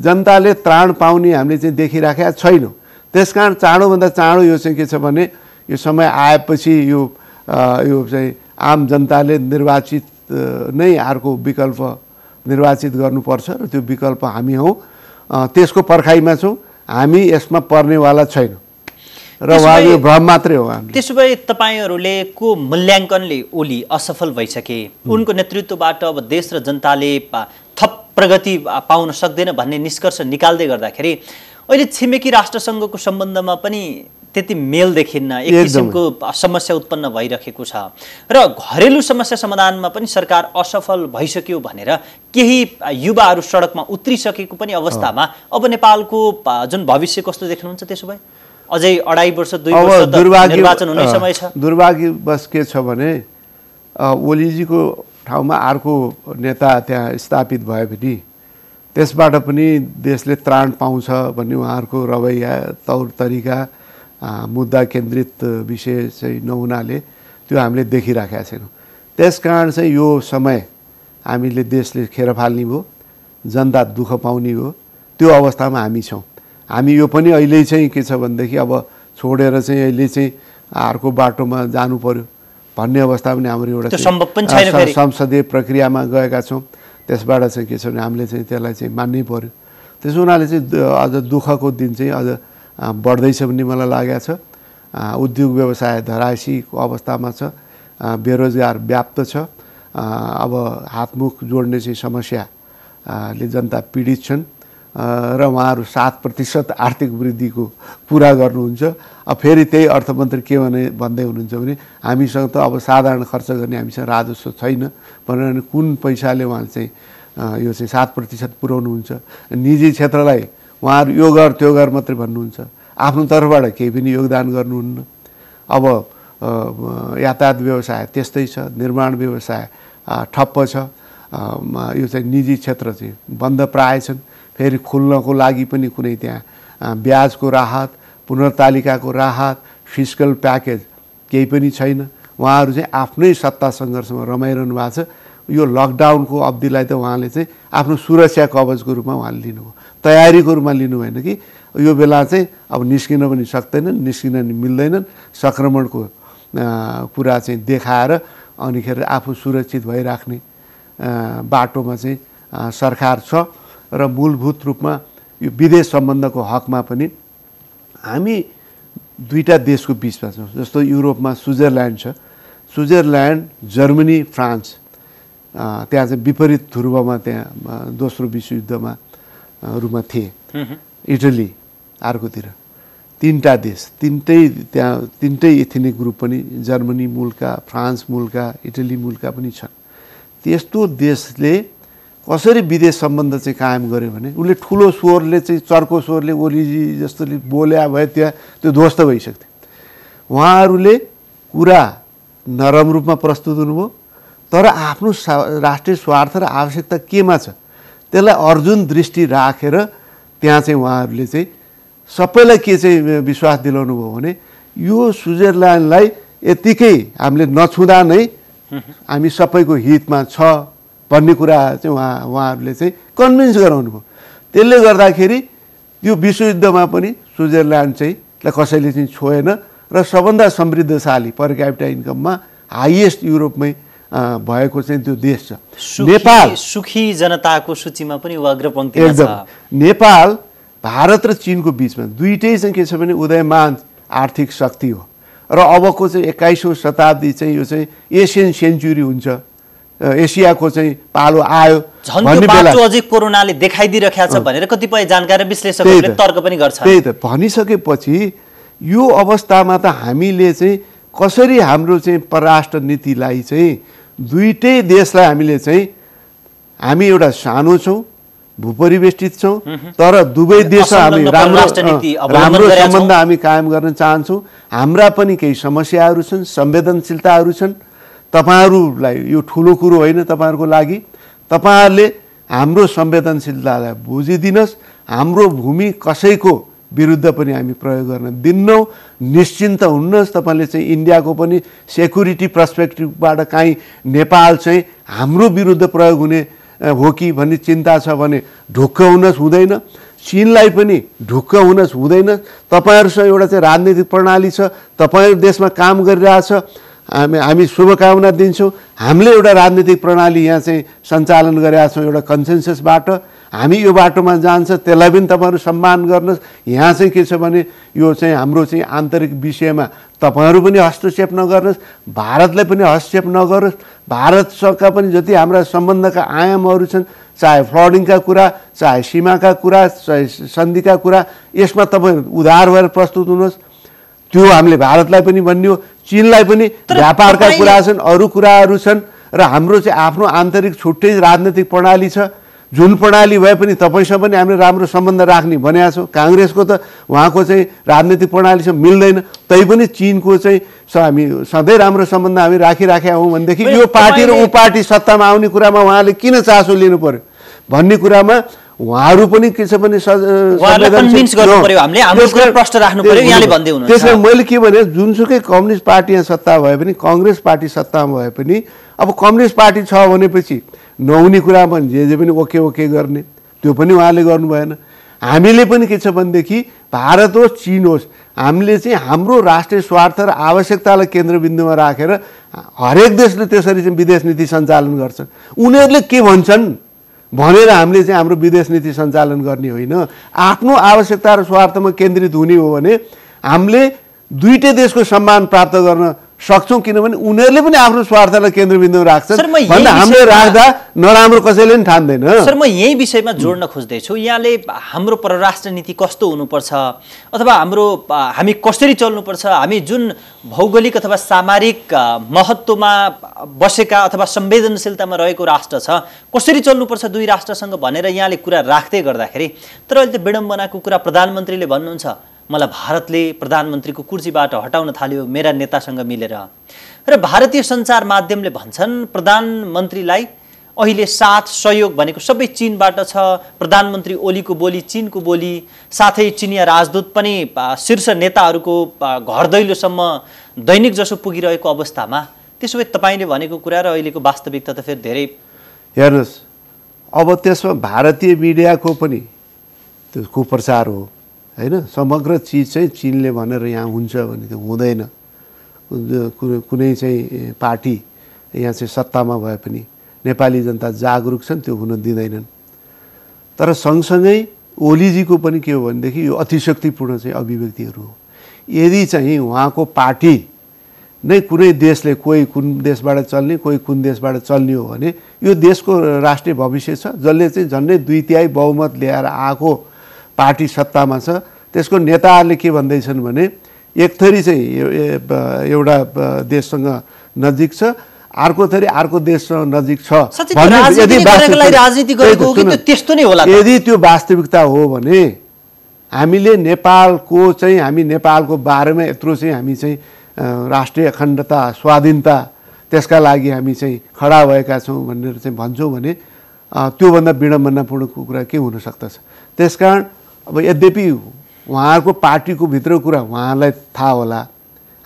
जनताले त्राण पाउने हामीले चाहिँ देखिराखेका छैनौँ। त्यसकारण चाँडोभन्दा चाँडो यो चाहिँ के छ भने यो समय आएपछि यो चाहिँ आम जनताले निर्वाचित नै अर्को विकल्प निर्वाचित गर्नुपर्छ र त्यो विकल्प हामी हौँ, त्यसको पर्खाइमा छौँ। हामी यसमा पर्नेवाला छैनौँ र उहाँको यो भ्रम मात्रै हो। त्यसो भए तपाईँहरूले को मूल्याङ्कनले ओली असफल भइसके, उनको नेतृत्वबाट अब देश र जनताले थप प्रगति पाउन सक्दैन भन्ने निष्कर्ष निकाल्दै गर्दाखेरि अहिले छिमेकी राष्ट्रसँगको सम्बन्धमा पनि त्यति मेल देखिन्न, एक किसिमको समस्या उत्पन्न भइरहेको छ र घरेलु समस्या समाधानमा पनि सरकार असफल भइसक्यो भनेर केही युवाहरू सडकमा उत्रिसकेको पनि अवस्थामा अब नेपालको जुन भविष्य कस्तो देख्नुहुन्छ? त्यसो भए अझै 2.5 वर्ष 2 वर्ष निर्वाचन हुने समय छ। दुर्भाग्यवश के छ भने ओलीजीको ठाउँमा अर्को नेता त्यहाँ स्थापित भयो भने त्यसबाट पनि देशले त्राण पाउँछ भन्ने उहाँहरूको रवैया, तौर तरिका, मुद्दा केन्द्रित विषय चाहिँ नहुनाले त्यो हामीले देखिराखेका छैनौँ। त्यसकारण चाहिँ यो समय हामीले देशले खेर फाल्ने भयो, जनता दुःख पाउने हो, त्यो अवस्थामा हामी छौँ। हामी यो पनि अहिले चाहिँ के छ भनेदेखि अब छोडेर चाहिँ अहिले चाहिँ अर्को बाटोमा जानु पर्यो भन्ने अवस्था पनि हाम्रो एउटा संसदीय प्रक्रियामा गएका छौँ। त्यसबाट चाहिँ के छ भने हामीले चाहिँ त्यसलाई चाहिँ मान्नै पर्यो। त्यसो हुनाले चाहिँ अझ दुःखको दिन चाहिँ अझ बढ्दैछ भन्ने मलाई लागेको छ। उद्योग व्यवसाय धराशीको अवस्थामा छ, बेरोजगार व्याप्त छ, अब हातमुख जोड्ने चाहिँ समस्याले जनता पीडित छन् र उहाँहरू 7% आर्थिक वृद्धिको कुरा गर्नुहुन्छ। अब फेरि त्यही अर्थमन्त्री के भन्दै हुनुहुन्छ भने हामीसँग त अब साधारण खर्च गर्ने हामीसँग राजस्व छैन भनेर कुन पैसाले उहाँले चाहिँ यो चाहिँ 7% पुर्याउनुहुन्छ। निजी क्षेत्रलाई उहाँहरू यो गर त्यो गर मात्रै भन्नुहुन्छ, आफ्नो तर्फबाट केही पनि योगदान गर्नुहुन्न। अब यातायात व्यवसाय त्यस्तै छ, निर्माण व्यवसाय ठप्प छ, यो चाहिँ निजी क्षेत्र चाहिँ बन्द प्राय छन्। फेरि खुल्नको लागि पनि कुनै त्यहाँ ब्याजको राहत, पुनर्तालिकाको राहत, फिस्कल प्याकेज केही पनि छैन। उहाँहरू चाहिँ आफ्नै सत्ता सङ्घर्षमा रमाइरहनु भएको छ। यो लकडाउनको अवधिलाई त उहाँले चाहिँ आफ्नो सुरक्षा कवचको रूपमा उहाँले लिनुभयो, तयारीको रूपमा लिनु भएन कि यो बेला चाहिँ अब निस्किन पनि सक्दैनन्, निस्किन मिल्दैनन्, सङ्क्रमणको कुरा चाहिँ देखाएर अनिखेर आफू सुरक्षित भइराख्ने बाटोमा चाहिँ सरकार छ। र मूलभूत रूपमा यो विदेश सम्बन्धको हकमा पनि हामी दुईटा देशको बिचमा छौँ। जस्तो युरोपमा स्विजरल्यान्ड छ, स्विजरल्यान्ड, जर्मनी, फ्रान्स त्यहाँ चाहिँ विपरीत ध्रुवमा त्यहाँ दोस्रो विश्वयुद्धमा रूपमा थिए। इटली अर्कोतिर, तीनटा देश, तीनटै एथनिक ग्रुप पनि जर्मनी मूलका, फ्रान्स मूलका, इटली मूलका पनि छन्। त्यस्तो देशले कसरी विदेश सम्बन्ध चाहिँ कायम गर्यो भने उसले ठुलो स्वरले चाहिँ चर्को स्वरले ओलीजी जस्तोले बोल्या भए त्यहाँ त्यो ध्वस्त भइसक्थ्यो। उहाँहरूले कुरा नरम रूपमा प्रस्तुत हुनुभयो, तर आफ्नो राष्ट्रिय स्वार्थ र आवश्यकता केमा छ त्यसलाई अर्जुन दृष्टि राखेर त्यहाँ चाहिँ उहाँहरूले चाहिँ सबैलाई के चाहिँ विश्वास दिलाउनु भयो भने यो स्विजरल्यान्डलाई यतिकै हामीले नछुँदा नै हामी सबैको हितमा छ भन्ने कुरा चाहिँ उहाँहरूले चाहिँ कन्भिन्स गराउनु भयो। त्यसले गर्दाखेरि यो विश्वयुद्धमा पनि स्विजरल्यान्ड चाहिँ कसैले चाहिँ छोएन र सबभन्दा समृद्धशाली पर क्यापिटा इन्कममा हाइएस्ट युरोपमै भएको चाहिँ त्यो देश छ। नेपाल सुखी जनताको सूचीमा पनि अग्रपङ्क्तिमा छ। नेपाल भारत र चीनको बिचमा दुईटै चाहिँ के छ भने उदयमान आर्थिक शक्ति हो र अबको चाहिँ 21औं शताब्दी चाहिँ यो चाहिँ एसियन सेन्चुरी हुन्छ, एसियाको चाहिँ पालो आयो भन्ने बेला अझै कोरोनाले देखाइदिइरहेको छ भनेर कतिपय जानकार विश्लेषकहरूले तर्क पनि गर्छ। त्यही त भनिसकेपछि यो अवस्थामा त हामीले चाहिँ कसरी हाम्रो चाहिँ परराष्ट्र नीतिलाई चाहिँ दुईटै देशलाई हामीले चाहिँ हामी एउटा सानो छौँ, भूपरिवेष्टित छौँ, तर दुवै देश हामी राम्रो सम्बन्ध हामी कायम गर्न चाहन्छौँ। हाम्रा पनि केही समस्याहरू छन्, संवेदनशीलताहरू छन्। तपाईहरुलाई यो ठुलो कुरो होइन, तपाईहरुको लागि तपाईहरुले हाम्रो संवेदनशीलतालाई बुझिदिनुस्। हाम्रो भूमि कसैको विरुद्ध पनि हामी प्रयोग गर्न दिन्नौँ। निश्चिन्त हुनुहोस्। तपाईले चाहिँ इन्डियाको पनि सेक्युरिटी पर्सपेक्टिभबाट काहीँ नेपाल चाहिँ हाम्रो विरुद्ध प्रयोग हुने हो कि भन्ने चिन्ता छ भने ढुक्क हुनुहोस्, हुँदैन। चीनलाई पनि ढुक्क हुनुहोस्, हुँदैन। तपाईहरुसँग एउटा चाहिँ राजनीतिक प्रणाली छ, तपाईहरु देशमा काम गरिरहेछ, हामी शुभकामना दिन्छौँ। हामीले एउटा राजनीतिक प्रणाली यहाँ चाहिँ सञ्चालन गरेका छौँ एउटा कन्सेन्ससबाट। हामी यो बाटोमा जान्छ, त्यसलाई पनि तपाईहरु सम्मान गर्नुहोस्। यहाँ चाहिँ के छ भने यो चाहिँ हाम्रो चाहिँ आन्तरिक विषयमा तपाईहरु पनि हस्तक्षेप नगर्नुहोस्, भारतले पनि हस्तक्षेप नगरोस्। भारतसँगका पनि जति हाम्रा सम्बन्धका आयामहरू छन्, चाहे फ्लडिङका कुरा, चाहे सीमाका कुरा, चाहे सन्धिका कुरा, यसमा तपाईहरु उदार भएर प्रस्तुत हुनुहोस्। त्यो हामीले भारतलाई पनि भन्ने हो, चीनलाई पनि व्यापारका कुरा छन्, अरू कुराहरू छन् र हाम्रो चाहिँ आफ्नो आन्तरिक छुट्टै राजनीतिक प्रणाली छ। जुन प्रणाली भए पनि तपाईसँग पनि हामीले राम्रो सम्बन्ध राख्ने भनेका छौँ। काङ्ग्रेसको त उहाँको चाहिँ राजनीतिक प्रणालीसँग मिल्दैन, तैपनि चीनको चाहिँ हामी सधैँ राम्रो सम्बन्ध हामी राखिराखेका हौँ भनेदेखि यो पार्टी र ऊ पार्टी सत्तामा आउने कुरामा उहाँले किन चासो लिनु पर्यो भन्ने कुरामा उहाँहरू पनि के छ भने त्यसमा मैले के भने जुनसुकै कम्युनिस्ट पार्टी यहाँ सत्ता भए पनि, कङ्ग्रेस पार्टी सत्तामा भए पनि, अब कम्युनिस्ट पार्टी छ भनेपछि नहुने कुरा पनि जे पनि ओके ओके गर्ने त्यो पनि उहाँले गर्नु भएन। हामीले पनि के छ भनेदेखि भारत होस् चीन होस्, हामीले चाहिँ हाम्रो राष्ट्रिय स्वार्थ र आवश्यकतालाई केन्द्रबिन्दुमा राखेर हरेक देशले त्यसरी चाहिँ विदेश नीति सञ्चालन गर्छन्। उनीहरूले के भन्छन् भनेर हामीले चाहिँ हाम्रो विदेश नीति सञ्चालन गर्ने होइन। आफ्नो आवश्यकता र स्वार्थमा केन्द्रित हुने हो भने हामीले दुईटै देशको सम्मान प्राप्त गर्न सक्छौँ, किनभने उनीहरूले पनि आफ्नो स्वार्थलाई केन्द्रबिन्दुमा राख्छन् भन्दा हामीले राख्दा नराम्रो कसैले पनि ठान्दैन। सर, म यही विषयमा जोड्न खोज्दैछु। यहाँले हाम्रो परराष्ट्र नीति कस्तो हुनुपर्छ अथवा हामी कसरी चल्नुपर्छ, हामी जुन भौगोलिक अथवा सामरिक महत्त्वमा बसेका अथवा संवेदनशीलतामा रहेको राष्ट्र छ, कसरी चल्नुपर्छ दुई राष्ट्रसँग भनेर यहाँले कुरा राख्दै गर्दाखेरि, तर अहिले त विडम्बनाको कुरा प्रधानमन्त्रीले भन्नुहुन्छ मलाई भारतले प्रधानमन्त्रीको कुर्सीबाट हटाउन थाल्यो मेरा नेतासँग मिलेर। र भारतीय सञ्चार माध्यमले भन्छन् प्रधानमन्त्रीलाई अहिले साथ सहयोग भनेको सबै चीनबाट छ। प्रधानमन्त्री ओलीको बोली चीनको बोली, साथै चिनिया राजदूत पनि शीर्ष नेताहरूको घर दैलोसम्म दैनिक जसो पुगिरहेको अवस्थामा, त्यसो भए तपाईँले भनेको कुरा र अहिलेको वास्तविकता त फेरि धेरै। हेर्नुहोस्, अब त्यसमा भारतीय मिडियाको पनि त्यो कुप्रचार हो होइन। समग्र चिज चाहिँ चीनले भनेर यहाँ हुन्छ भने त हुँदैन। कुनै चाहिँ पार्टी यहाँ चाहिँ सत्तामा भए पनि नेपाली जनता जागरुक छन्, त्यो हुन दिँदैनन्। तर सँगसँगै ओलीजीको पनि के हो भनेदेखि यो अतिशक्तिपूर्ण चाहिँ अभिव्यक्तिहरू हो। यदि चाहिँ उहाँको पार्टी नै कुनै देशले कोही कुन देशबाट चल्ने कोही कुन देशबाट चल्ने हो भने यो देशको राष्ट्रिय भविष्य छ। जसले चाहिँ झन्डै 2/3 बहुमत ल्याएर आएको पार्टी सत्तामा छ, त्यसको नेताहरूले के भन्दैछन् भने एक थरी चाहिँ एउटा देशसँग नजिक छ, अर्को थरी अर्को देशसँग नजिक छ। यदि त्यो वास्तविकता हो भने हामीले हामी नेपालको बारेमा यत्रो चाहिँ हामी चाहिँ राष्ट्रिय अखण्डता स्वाधीनता त्यसका लागि हामी चाहिँ खडा भएका छौँ भनेर चाहिँ भन्छौँ भने त्योभन्दा विडम्बनापूर्ण कुरा के हुन सक्दछ। त्यसकारण अब यद्यपि उहाँहरूको पार्टीको भित्रको कुरा उहाँलाई थाहा होला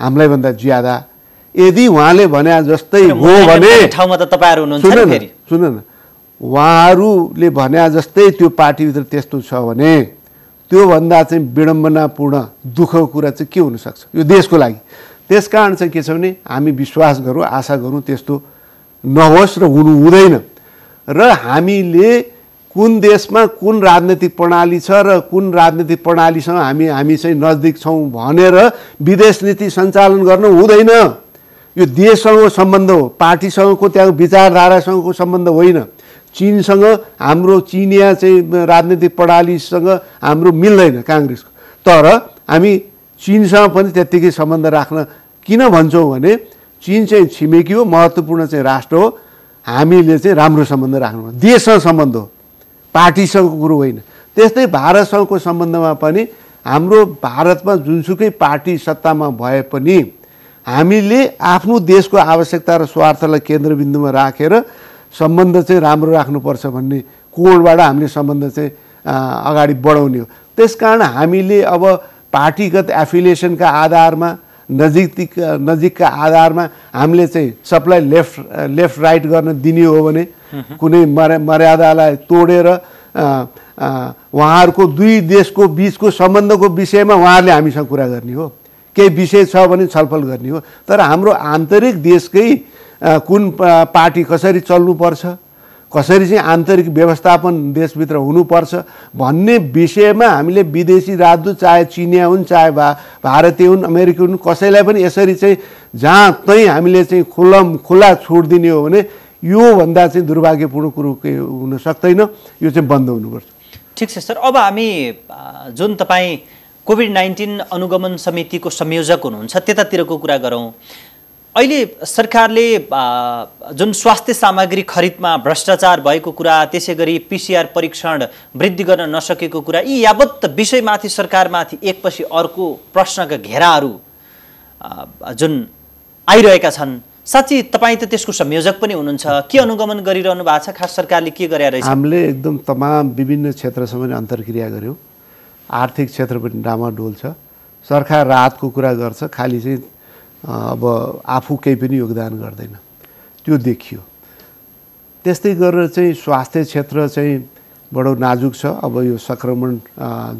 हामीलाई भन्दा ज्यादा। यदि उहाँले भने जस्तै हो भने ठाउँमा त तपाईहरु हुनुहुन्छ सुन न उहाँहरूले भने जस्तै त्यो पार्टीभित्र त्यस्तो छ भने त्योभन्दा चाहिँ विडम्बनापूर्ण दुःखको कुरा चाहिँ के हुनसक्छ यो देशको लागि। त्यसकारण चाहिँ के छ भने हामी विश्वास गरौँ, आशा गरौँ त्यस्तो नहोस् र हुनु हुँदैन। र हामीले कुन देशमा कुन राजनीतिक प्रणाली छ र कुन राजनीतिक प्रणालीसँग हामी चाहिँ नजिक छौँ भनेर विदेश नीति सञ्चालन गर्न हुँदैन। यो देशसँगको सम्बन्ध हो, पार्टीसँगको त्यहाँ विचारधारासँगको सम्बन्ध होइन। चीनसँग हाम्रो चिनिया चाहिँ राजनीतिक प्रणालीसँग हाम्रो मिल्दैन काङ्ग्रेसको। तर हामी चीनसँग पनि त्यत्तिकै सम्बन्ध राख्न किन भन्छौँ भने चीन चाहिँ छिमेकी हो, महत्त्वपूर्ण चाहिँ राष्ट्र हो, हामीले चाहिँ राम्रो सम्बन्ध राख्नु देशसँग सम्बन्ध हो, पार्टीसँगको कुरो होइन। त्यस्तै भारतसँगको सम्बन्धमा पनि हाम्रो भारतमा जुनसुकै पार्टी सत्तामा भए पनि हामीले आफ्नो देशको आवश्यकता र स्वार्थलाई केन्द्रबिन्दुमा राखेर सम्बन्ध चाहिँ राम्रो राख्नुपर्छ भन्ने कोणबाट हामीले सम्बन्ध चाहिँ अगाडि बढाउने हो। त्यसकारण हामीले अब पार्टीगत एफिलिएसनका आधारमा नजिकका आधारमा हामीले चाहिँ सबलाई लेफ्ट राइट गर्न दिने हो भने कुनै मर्यादालाई तोडेर उहाँहरूको दुई देशको बिचको सम्बन्धको विषयमा उहाँहरूले हामीसँग कुरा गर्ने हो, केही विषय छ भने छलफल गर्ने हो। तर हाम्रो आन्तरिक देशकै कुन पार्टी कसरी चल्नुपर्छ, कसरी चाहिँ आन्तरिक व्यवस्थापन देशभित्र हुनुपर्छ भन्ने विषयमा हामीले विदेशी राजदूत चाहे चिनिया हुन् चाहे भारतीय हुन् अमेरिकी हुन् कसैलाई पनि यसरी चाहिँ जहाँ तहीँ हामीले चाहिँ खुला छुट दिने हो भने योभन्दा चाहिँ दुर्भाग्यपूर्ण कुरो के हुन सक्दैन। यो चाहिँ बन्द हुनुपर्छ। ठिक छ सर। अब हामी जुन तपाईँ कोभिड-19 अनुगमन समितिको संयोजक हुनुहुन्छ त्यतातिरको कुरा गरौँ। अहिले सरकारले जुन स्वास्थ्य सामग्री खरिदमा भ्रष्टाचार भएको कुरा, त्यसै गरी पीसीआर परीक्षण वृद्धि गर्न नसकेको कुरा, यी यावत विषयमाथि सरकारमाथि एकपछि अर्को प्रश्नका घेराहरू जुन आइरहेका छन्, साँच्चै तपाईँ त त्यसको संयोजक पनि हुनुहुन्छ, के अनुगमन गरिरहनु भएको छ? खास सरकारले के गरेर रहेछ? हामीले एकदम तमाम विभिन्न क्षेत्रसम्म अन्तर्क्रिया गर्यौँ। आर्थिक क्षेत्र पनि डामाडोल छ। सरकार राहतको कुरा गर्छ, खालि चाहिँ अब आफू केही पनि योगदान गर्दैन, त्यो देखियो। त्यस्तै गरेर चाहिँ स्वास्थ्य क्षेत्र चाहिँ बडो नाजुक छ। अब यो सङ्क्रमण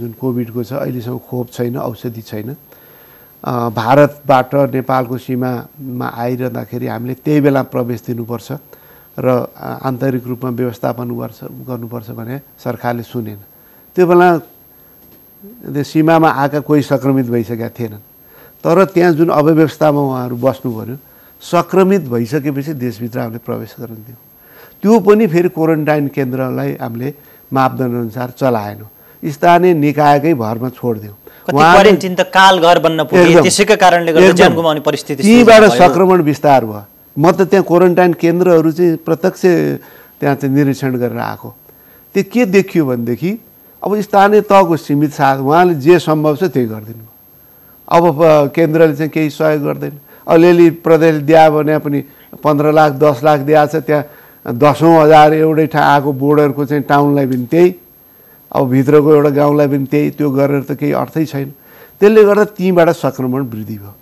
जुन कोभिडको छ अहिलेसम्म खोप छैन, औषधि छैन। भारतबाट नेपालको सीमामा आइरहँदाखेरि हामीले त्यही बेला प्रवेश दिनुपर्छ र आन्तरिक रूपमा व्यवस्थापन गर्नुपर्छ भने सरकारले सुनेन। त्यो बेला सीमामा आएका कोही सङ्क्रमित भइसकेका थिएनन्, तर त्यहाँ जुन अव्यवस्थामा उहाँहरू बस्नु पर्यो, सङ्क्रमित भइसकेपछि देशभित्र हामीले प्रवेश गर्न दियौँ। त्यो पनि फेरि क्वारेन्टाइन केन्द्रलाई हामीले मापदण्डअनुसार चलाएनौँ, स्थानीय निकायकै भरमा छोडिदियौँ। क्वारेन्टाइन त कालघर बन्न पुग्यो, त्यसैका कारणले गर्दा ज्यान गुमाउने परिस्थिति त्यहीबाट सङ्क्रमण विस्तार भयो। म त त्यहाँ क्वारेन्टाइन केन्द्रहरू चाहिँ प्रत्यक्ष त्यहाँ चाहिँ निरीक्षण गरेर आएको। त्यो के देखियो भनेदेखि अब स्थानीय तहको सीमित साथ उहाँले जे सम्भव छ त्यही गरिदिनु। अब केन्द्रले चाहिँ केही सहयोग गर्दैन। अलिअलि प्रदेशले दिए भने पनि 15 लाख 10 लाख दिएको छ, त्यहाँ 10,000 एउटै ठाउँ आएको बोर्डरको चाहिँ टाउनलाई पनि त्यही, अब भित्रको एउटा गाउँलाई पनि त्यही, त्यो गरेर त केही अर्थै छैन। त्यसले गर्दा त्यहीँबाट सङ्क्रमण वृद्धि भयो।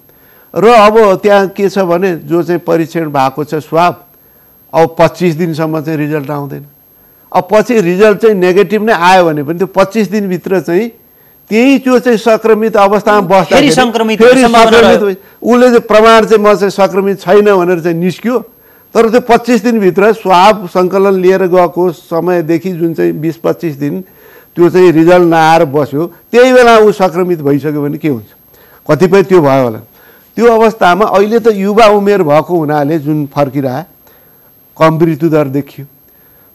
र अब त्यहाँ के छ भने जो चाहिँ परीक्षण भएको छ स्वाब, अब 25 दिनसम्म चाहिँ रिजल्ट आउँदैन। अब पछि रिजल्ट चाहिँ नेगेटिभ नै आयो भने पनि त्यो 25 दिनभित्र चाहिँ त्यही त्यो चाहिँ सङ्क्रमित अवस्थामा बस्दाखेरि उसले चाहिँ प्रमाण चाहिँ म चाहिँ सङ्क्रमित छैन भनेर चाहिँ निस्क्यो। तर त्यो 25 दिनभित्र स्वाब सङ्कलन लिएर गएको समयदेखि जुन चाहिँ 20-25 दिन त्यो चाहिँ रिजल्ट नआएर बस्यो, त्यही बेला ऊ सङ्क्रमित भइसक्यो भने के हुन्छ? कतिपय त्यो भयो होला। त्यो अवस्थामा अहिले त युवा उमेर भएको हुनाले जुन फर्किरहे कम मृत्युदर देखियो,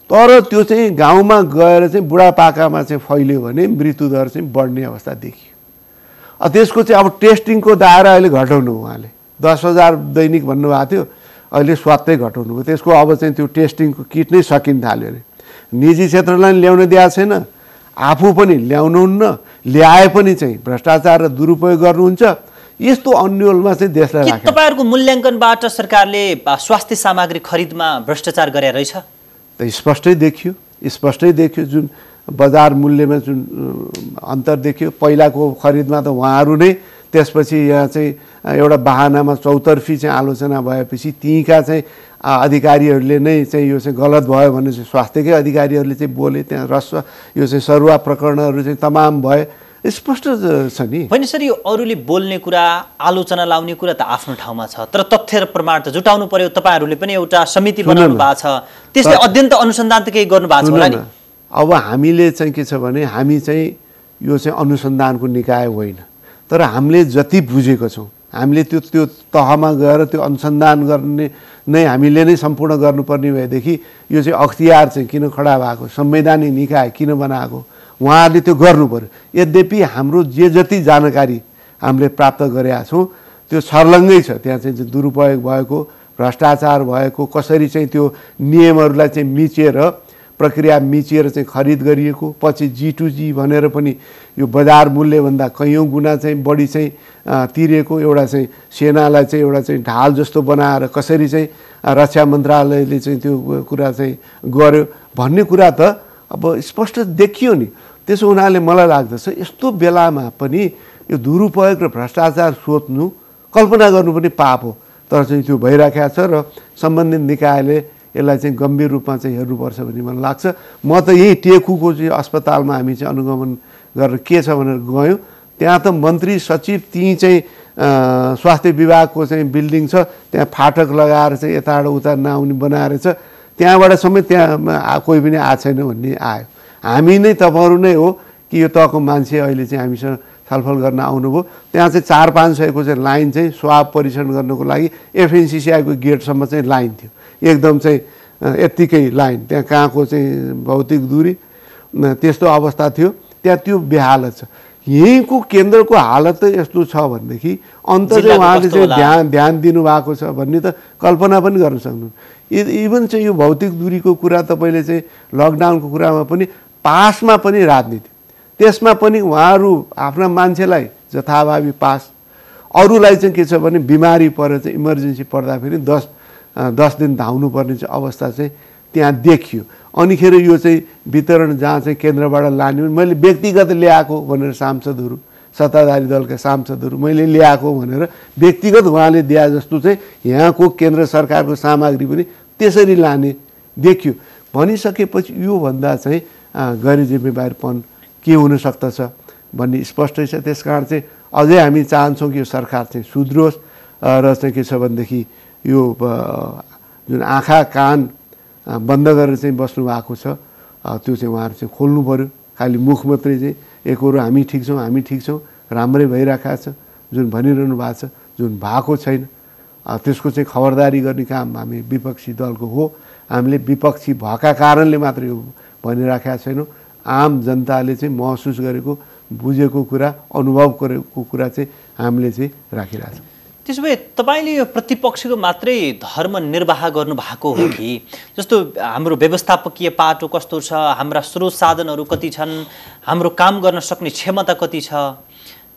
तर त्यो चाहिँ गाउँमा गएर चाहिँ बुढापाकामा चाहिँ फैल्यो भने मृत्युदर चाहिँ बढ्ने अवस्था देखियो। त्यसको चाहिँ अब टेस्टिङको दायरा अहिले घटाउनु उहाँले 10,000 दैनिक भन्नुभएको थियो, अहिले स्वात्तै घटाउनु भयो। त्यसको अब चाहिँ त्यो टेस्टिङको किट नै सकिन थाल्यो अरे। निजी क्षेत्रलाई ल्याउन दिएको छैन, आफू पनि ल्याउनुहुन्न, ल्याए पनि चाहिँ भ्रष्टाचार र दुरुपयोग गर्नुहुन्छ। यस्तो अन्यलमा चाहिँ देशलाई के तपाईहरुको मूल्याङ्कनबाट सरकारले स्वास्थ्य सामग्री खरिदमा भ्रष्टाचार गरे रहेछ? त स्पष्टै देखियो जुन बजार मूल्यमा जुन अन्तर देखियो। पहिलाको खरिदमा त उहाँहरू नै, त्यसपछि यहाँ चाहिँ एउटा बहानामा चौतर्फी चाहिँ आलोचना भएपछि तीका चाहिँ अधिकारीहरूले नै चाहिँ यो चाहिँ गलत भयो भने चाहिँ स्वास्थ्यकै अधिकारीहरूले चाहिँ बोले। त्यहाँ यो चाहिँ सरुवा प्रकरणहरू चाहिँ तमाम भए, स्पष्ट छ नि। होइन सर, यो अरूले बोल्ने कुरा, आलोचना लाउने कुरा त आफ्नो ठाउँमा छ, तर तथ्य र प्रमाण त जुटाउनु पर्यो। तपाईहरुले पनि एउटा समिति बनाउनु भएको छ, त्यसले अध्ययन त अनुसन्धान त केही गर्नु भएको छ होला नि। अब हामीले चाहिँ के छ भने हामी चाहिँ यो चाहिँ अनुसन्धानको निकाय होइन, तर हामीले जति बुझेको छौँ हामीले त्यो तहमा गएर त्यो अनुसन्धान गर्ने नै हामीले नै सम्पूर्ण गर्नुपर्ने भएदेखि यो चाहिँ अख्तियार चाहिँ किन खडा भएको, संवैधानिक निकाय किन बनाएको, उहाँहरूले त्यो गर्नु पर्यो। यद्यपि हाम्रो जे जति जानकारी हामीले प्राप्त गरेका छौँ त्यो छर्लङ्गै छ। त्यहाँ चाहिँ दुरुपयोग भएको, भ्रष्टाचार भएको, कसरी चाहिँ त्यो नियमहरूलाई चाहिँ मिचेर, प्रक्रिया मिचेर चाहिँ खरिद गरिएको, पछि G2G भनेर पनि यो बजार मूल्यभन्दा कैयौँ गुणा चाहिँ बढी चाहिँ तिरेको, एउटा चाहिँ सेनालाई चाहिँ एउटा चाहिँ ढाल जस्तो बनाएर कसरी चाहिँ रक्षा मन्त्रालयले चाहिँ त्यो कुरा चाहिँ गर्यो भन्ने कुरा त अब स्पष्ट देखियो नि। त्यसो हुनाले मलाई लाग्दछ यस्तो बेलामा पनि यो दुरुपयोग र भ्रष्टाचार सोध्नु, कल्पना गर्नु पनि पाप हो। तर चाहिँ त्यो भइराखेको छ र सम्बन्धित निकायले यसलाई चाहिँ गम्भीर रूपमा चाहिँ हेर्नुपर्छ भन्ने मलाई लाग्छ। म त यही टेकुको चाहिँ अस्पतालमा हामी चाहिँ अनुगमन गरेर के छ भनेर गयौँ। त्यहाँ त मन्त्री सचिव त्यहीँ चाहिँ स्वास्थ्य विभागको चाहिँ बिल्डिङ छ, त्यहाँ फाटक लगाएर चाहिँ यताबाट उता नआउने बनाएर छ, त्यहाँबाट समेत त्यहाँ कोही पनि आएको छैन भन्ने आयो। हामी नै तपाईँहरू नै हो कि यो तहको मान्छे अहिले चाहिँ हामीसँग छलफल गर्न आउनुभयो। त्यहाँ चाहिँ 400-500 को चाहिँ लाइन चाहिँ स्वाब परीक्षण गर्नको लागि FNCCI को गेटसम्म चाहिँ लाइन थियो, एकदम चाहिँ यत्तिकै लाइन। त्यहाँ कहाँको चाहिँ भौतिक दूरी त्यस्तो अवस्था थियो। त्यहाँ त्यो बेहालत छ। यहीँको केन्द्रको हालत त यस्तो छ भनेदेखि अन्त चाहिँ उहाँले चाहिँ ध्यान दिनुभएको छ भन्ने त कल्पना पनि गर्न सक्नु। इभन चाहिँ यो भौतिक दूरीको कुरा तपाईँले चाहिँ लकडाउनको कुरामा पनि पासमा पनि राजनीति, त्यसमा पनि उहाँहरू आफ्ना मान्छेलाई जथाभावी पास, अरूलाई चाहिँ के छ भने बिमारी परेर चाहिँ इमर्जेन्सी पर्दाखेरि 10 दिन धाउनु पर्ने चाहिँ अवस्था चाहिँ त्यहाँ देखियो। अनिखेर यो चाहिँ वितरण जहाँ चाहिँ केन्द्रबाट लाने, मैले व्यक्तिगत ल्याएको भनेर सांसदहरू, सत्ताधारी दलका सांसदहरू मैले ल्याएको भनेर व्यक्तिगत उहाँले दिए जस्तो चाहिँ यहाँको केन्द्र सरकारको सामग्री पनि त्यसरी लाने देखियो। भनिसकेपछि योभन्दा चाहिँ गैर जिम्मेवारीपन के हुन सक्दछ भन्ने स्पष्टै छ। त्यसकारण चाहिँ अझै हामी चाहन्छौँ कि यो सरकार चाहिँ सुध्रोस् र चाहिँ के छ भनेदेखि यो जुन आँखा कान बन्द गरेर चाहिँ बस्नु भएको छ त्यो चाहिँ उहाँहरू चाहिँ खोल्नु पर्यो। खालि मुख मात्रै चाहिँ एकहोरो हामी ठिक छौँ, हामी ठिक छौँ, राम्रै भइरहेको छ जुन भनिरहनु भएको छ, जुन भएको छैन त्यसको चाहिँ खबरदारी गर्ने काम हामी विपक्षी दलको हो। हामीले विपक्षी भएका कारणले मात्रै यो भनिराखेका छैनौँ। आम जनताले चाहिँ महसुस गरेको, बुझेको कुरा, अनुभव गरेको कुरा चाहिँ हामीले चाहिँ राखिरहेको छौँ। त्यसो भए तपाईँले यो प्रतिपक्षको मात्रै धर्म निर्वाह गर्नु भएको हो कि? जस्तो हाम्रो व्यवस्थापकीय पाटो कस्तो छ, हाम्रा स्रोत साधनहरू कति छन्, हाम्रो काम गर्न सक्ने क्षमता कति छ,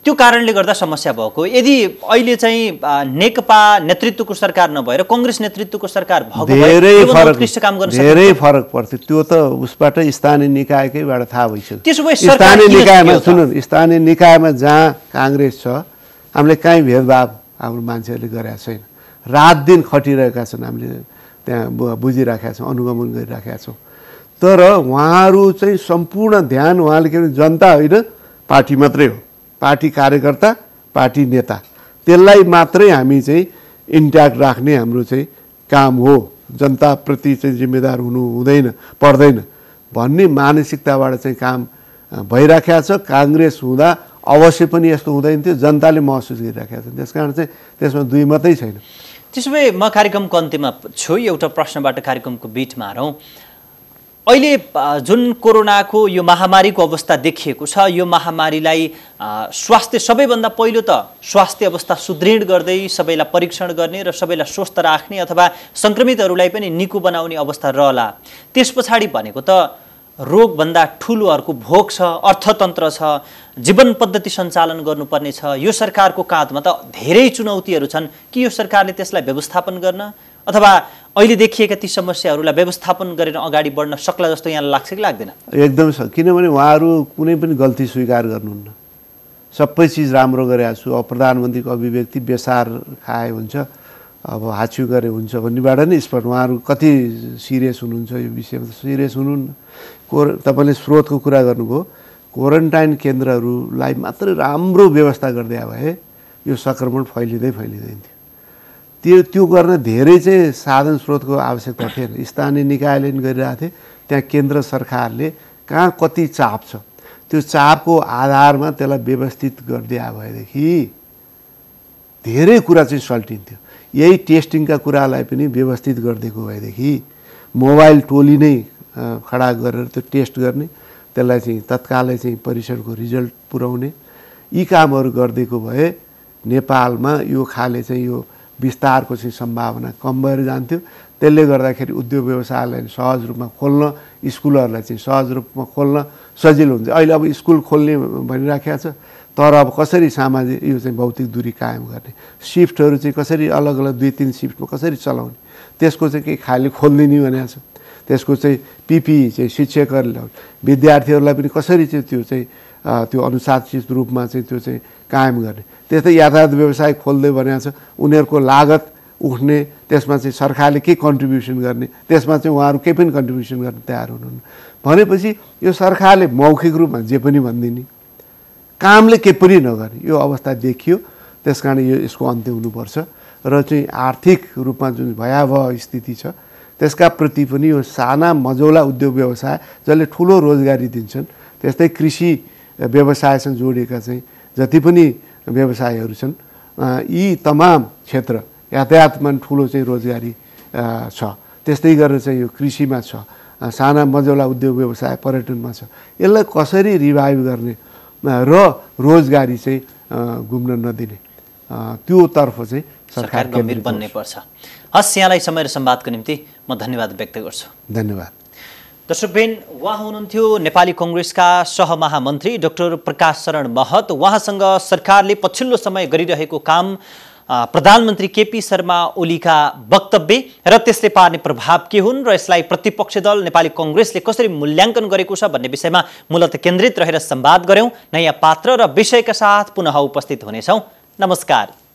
त्यो कारणले गर्दा समस्या भएको? यदि अहिले चाहिँ नेकपा नेतृत्वको सरकार नभएर कांग्रेस नेतृत्वको सरकार भएको भए धेरै फरक पर्थ्यो। त्यो त उसबाट स्थानीय निकायकैबाट थाहा भइसक्यो। त्यसो भए स्थानीय निकायमा जहाँ कांग्रेस छ हामीले कहीँ भेदभाव हाम्रो मान्छेहरूले गरेका छैन। रात दिन खटिरहेका छन्, हामीले त्यहाँ बुझिराखेका छौँ, अनुगमन गरिराखेका छौँ। तर उहाँहरू चाहिँ सम्पूर्ण ध्यान उहाँले के जनता होइन, पार्टी मात्रै हो, पार्टी कार्यकर्ता, पार्टी नेता, त्यसलाई मात्रै हामी चाहिँ इन्ट्याक्ट राख्ने हाम्रो चाहिँ काम हो। जनताप्रति चाहिँ जिम्मेदार हुनु हुँदैन, पर्दैन भन्ने मानसिकताबाट चाहिँ काम भइराखेको छ। कांग्रेस हुँदा अवश्य पनि यस्तो हुँदैन थियो, जनताले महसुस गरिराखेका छन्। त्यसकारण चाहिँ त्यसमा दुई मात्रै छैन। त्यसो भए म कार्यक्रमको अन्त्यमा छु, एउटा प्रश्नबाट कार्यक्रमको बिटमा हरौँ। अहिले जुन कोरोनाको यो महामारीको अवस्था देखिएको छ, यो महामारीलाई स्वास्थ्य सबैभन्दा पहिलो त स्वास्थ्य अवस्था सुदृढ गर्दै सबैलाई परीक्षण गर्ने र सबैलाई स्वस्थ राख्ने अथवा सङ्क्रमितहरूलाई पनि निको बनाउने अवस्था रहला। त्यस पछाडि भनेको त रोगभन्दा ठुलो अर्को भोग छ, अर्थतन्त्र छ, जीवन पद्धति सञ्चालन गर्नुपर्ने छ। यो सरकारको काँधमा त धेरै चुनौतीहरू छन् कि यो सरकारले त्यसलाई व्यवस्थापन गर्न अथवा अहिले देखिएका ती समस्याहरूलाई व्यवस्थापन गरेर अगाडि बढ्न सक्ला जस्तो यहाँलाई लाग्छ कि लाग्दैन? एकदम छ, किनभने उहाँहरू कुनै पनि गल्ती स्वीकार गर्नुहुन्न। सबै चिज राम्रो गरेको छु, अब प्रधानमन्त्रीको अभिव्यक्ति बेसार खाए हुन्छ, अब हाच्यु गरे हुन्छ भन्नेबाट नै स्पष्ट उहाँहरू कति सिरियस हुनुहुन्छ यो विषयमा। सिरियस हुनुहुन्न। तपाईँले स्रोतको कुरा गर्नुभयो, क्वारेन्टाइन केन्द्रहरूलाई मात्रै राम्रो व्यवस्था गरिदिए भए यो सङ्क्रमण फैलिँदै थियो। त्यो गर्न धेरै चाहिँ साधन स्रोतको आवश्यकता थिएन। स्थानीय निकायले पनि गरिरहेको थिए, त्यहाँ केन्द्र सरकारले कहाँ कति चाप छ त्यो चापको आधारमा त्यसलाई व्यवस्थित गरिदिए भएदेखि धेरै कुरा चाहिँ सल्टिन्थ्यो। यही टेस्टिङका कुरालाई पनि व्यवस्थित गरिदिएको भएदेखि मोबाइल टोली नै खडा गरेर त्यो टेस्ट गर्ने, त्यसलाई चाहिँ तत्कालै चाहिँ परीक्षणको रिजल्ट पुर्याउने, यी कामहरू गरिदिएको भए नेपालमा यो खाले चाहिँ यो विस्तारको चाहिँ सम्भावना कम भएर जान्थ्यो। त्यसले गर्दाखेरि उद्योग व्यवसायलाई सहज रूपमा खोल्न, स्कुलहरूलाई चाहिँ सहज रूपमा खोल्न सजिलो हुन्छ। अहिले अब स्कुल खोल्ने भनिराखेको छ, तर अब कसरी सामाजिक यो चाहिँ भौतिक दूरी कायम गर्ने, सिफ्टहरू चाहिँ कसरी अलग अलग 2-3 सिफ्टमा कसरी चलाउने, त्यसको चाहिँ केही खाली खोलिदिने भनेको छ। त्यसको चाहिँ पिपिई चाहिँ शिक्षकहरूले ल्याउने, विद्यार्थीहरूलाई पनि कसरी चाहिँ त्यो चाहिँ त्यो अनुशासित रूपमा चाहिँ त्यो चाहिँ कायम गर्ने। त्यस्तै यातायात व्यवसाय खोल्दै भनेको छ, उनीहरूको लागत उठ्ने, त्यसमा चाहिँ सरकारले के कन्ट्रिब्युसन गर्ने, त्यसमा चाहिँ उहाँहरू केही पनि कन्ट्रिब्युसन गर्न तयार हुनुहुन्न। भनेपछि यो सरकारले मौखिक रूपमा जे पनि भनिदिने, कामले केही पनि नगर्ने यो अवस्था देखियो। त्यस कारण यसको अन्त्य हुनुपर्छ र चाहिँ आर्थिक रूपमा जुन भयावह स्थिति छ त्यसका प्रति पनि यो साना मझौला उद्योग व्यवसाय जसले ठुलो रोजगारी दिन्छन्, त्यस्तै कृषि व्यवसायसँग जोडिएका चाहिँ जति पनि व्यवसायहरू छन्, यी तमाम क्षेत्र, यातायातमा ठुलो चाहिँ रोजगारी छ, त्यस्तै गरेर चाहिँ यो कृषिमा छ, साना मझौला उद्योग व्यवसाय पर्यटनमा छ। यसलाई कसरी रिभाइभ गर्ने र रोजगारी चाहिँ गुम्न नदिने, त्योतर्फ चाहिँ सरकार गम्भीर बन्नै पर्छ। हस्, यहाँलाई समय र संवादको निम्ति म धन्यवाद व्यक्त गर्छु। धन्यवाद। दर्शकबिन, उहाँ हुनुहुन्थ्यो नेपाली कङ्ग्रेसका सहमहामन्त्री डाक्टर प्रकाश शरण महत। उहाँसँग सरकारले पछिल्लो समय गरिरहेको काम, प्रधानमन्त्री केपी शर्मा ओलीका वक्तव्य र त्यसले पार्ने प्रभाव के हुन् र यसलाई प्रतिपक्षी दल नेपाली कङ्ग्रेसले कसरी मूल्याङ्कन गरेको छ भन्ने विषयमा मूलतः केन्द्रित रहेर संवाद गर्यौं। नयाँ पात्र र विषयका साथ पुनः उपस्थित हुनेछौं। नमस्कार।